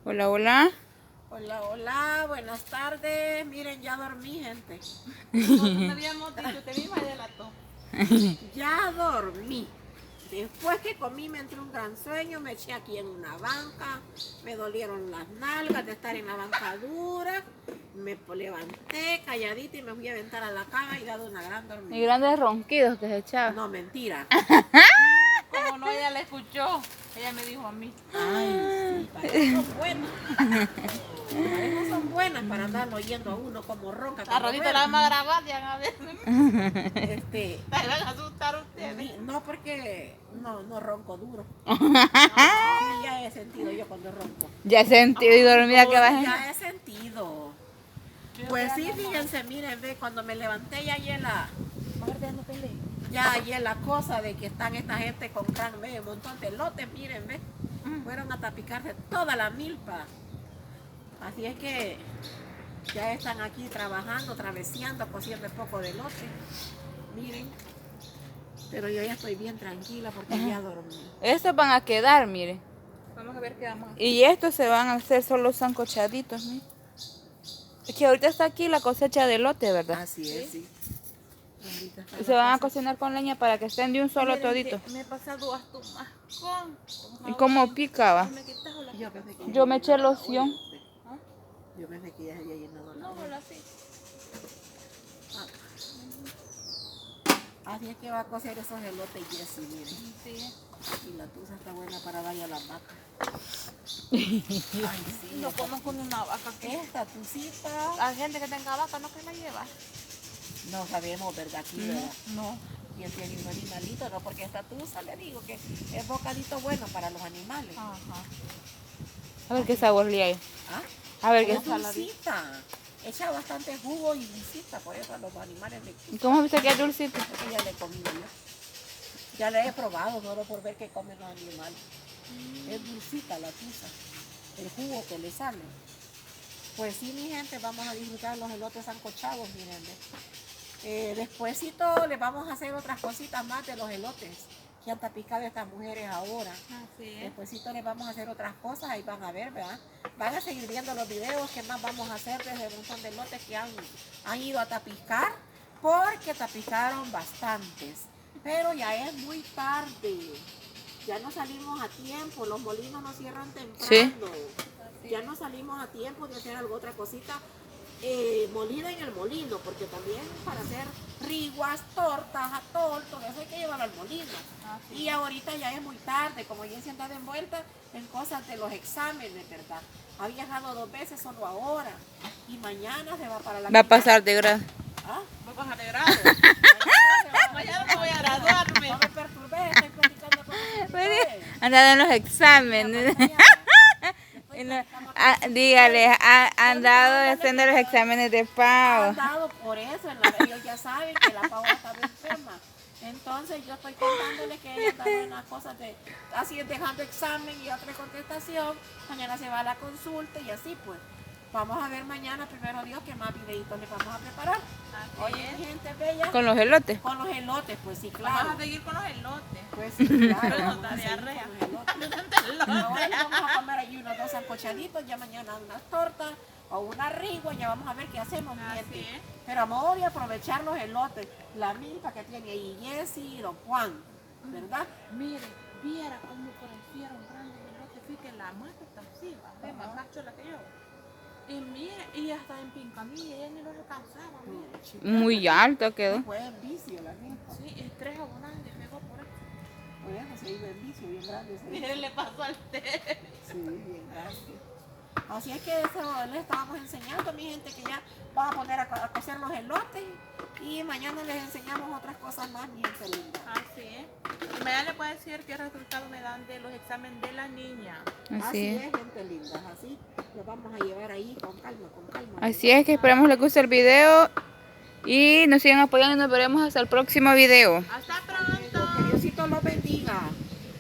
Hola, hola. Hola, hola, buenas tardes. Miren, ya dormí, gente. Nosotros te habíamos dicho, te misma delató. Ya dormí. Después que comí me entró un gran sueño, me eché aquí en una banca, me dolieron las nalgas de estar en la banca dura, me levanté calladita y me fui a aventar a la cama y dado una gran Y dormida. grandes ronquidos que se echaba. No, mentira. Como no, ella la escuchó. Ella me dijo a mí. Ay, sí, para eso son buenas. Para eso son buenas, para andarlo oyendo a uno como ronca. La cuando Rodita la duerme. vamos a grabar, ya a ver. Este, Te van a asustar ustedes. no, porque no ronco duro. Sí, ya he sentido yo cuando ronco. Ya he sentido y dormida que vas. Ya he sentido. Pues sí, fíjense, miren, ve, cuando me levanté ya hallé la cosa de que están esta gente comprando, ve, un montón de lotes, miren, ve. Fueron a tapicarse toda la milpa. Así es que ya están aquí trabajando, traveseando, cosiendo un poco de lote. Miren. Pero yo ya estoy bien tranquila porque ya dormí. Estos van a quedar, mire. Vamos a ver qué vamos a hacer. Y estos se van a hacer solo sancochaditos, mire. Es que ahorita está aquí la cosecha de lote, ¿verdad? Así es, sí. Bendita sea Y la se van a casa. cocinar con leña para que estén de un solo Miren todito. que me he pasado hasta un mascón. ¿Y cómo picaba? ¿Me quitas o la? Yo pensé que Yo me eché loción. ¿Ah? Yo pensé que ya se había llenado la No, olla. no así. Así es que va a cocer esos elotes Jessie, miren. Sí. Y la tusa está buena para darle a las vacas. Ay, sí. No como con una vaca. Esta tucita. La gente que tenga vaca no que la lleva. No sabemos, ¿verdad? Aquí, ¿verdad? No. Y el tiene un animalito, no, porque esta tusa le digo que es bocadito bueno para los animales. Ajá. A ver qué sabor le hay. ¿Ah? A ver qué Es dulcita. Echa bastante jugo y dulcita, por eso a los animales les gusta. ¿Y cómo viste que es dulcito? Porque ya le he comido yo. Ya le he probado, solo por ver qué comen los animales. Es dulcita la tusa, el jugo que le sale. Pues sí, mi gente, vamos a disfrutar los elotes sancochados, miren. Despuésito les vamos a hacer otras cositas más de los elotes que han tapicado estas mujeres ahora. Así es. Despuésito les vamos a hacer otras cosas, ahí van a ver, ¿verdad? Van a seguir viendo los videos que más vamos a hacer desde un montón de lotes que han ido a tapicar, porque tapicaron bastantes. Pero ya es muy tarde, ya no salimos a tiempo, los molinos no cierran temprano. Sí. Ya no salimos a tiempo de hacer alguna otra cosita molida en el molino, porque también para hacer riguas, tortas, atol, todo eso hay que llevarlo al molino. Y ahorita ya es muy tarde, como ya se han dado envuelta en cosas de los exámenes, ¿verdad? Ha viajado 2 veces solo ahora y mañana se va para la Va a pasar de grado. ¿Ah? Voy a bajar de grado. Mañana me voy a graduarme. No me perturbé, estoy platicando con ustedes. Andado en los exámenes. Dígale, ha andado haciendo los exámenes de Han pago. dado por eso, ellos ya saben que la Paola estaba enferma. Entonces yo estoy contándole que ella está en unas cosas de, así es, dejando examen y otra contestación. Mañana se va a la consulta y así pues. Vamos a ver mañana, primero Dios, qué más videitos le vamos a preparar. Oye, gente bella. Con los elotes. Con los elotes, pues sí, Vamos claro. a seguir con los elotes. Pues sí, claro. Pero Vamos no a da seguir con diarrea. los elotes. Ahora vamos a comer allí unos 2 sancochaditos, ya mañana unas tortas o una rigua, ya vamos a ver qué hacemos, mi Así gente. es. Pero vamos a aprovechar los elotes, la milpa que tiene ahí Jessie y don Juan, ¿verdad? Mire, viera cómo crecieron grandes elotes. Fíjate, la mata está así, va, más chola que yo. Y mire, y hasta en Pincanilla, ella ni lo alcanzaba. Mire. Chica, Muy alto quedó. fue en vicio la milpa. Sí, y 3 abundantes pegó por eso. Por eso se iba en vicio, bien grande. Mire, le pasó al té. Sí, bien grande. Así es que eso les estábamos enseñando, mi gente, que ya vamos a poner a cocer los elotes y mañana les enseñamos otras cosas más, mi gente linda. Así es. Y mañana le puedo decir qué resultado me dan de los exámenes de la niña. Así Así es, es. gente linda, así los vamos a llevar ahí con calma, con calma. Así es que esperamos les guste el video y nos sigan apoyando y nos veremos hasta el próximo video. Hasta pronto.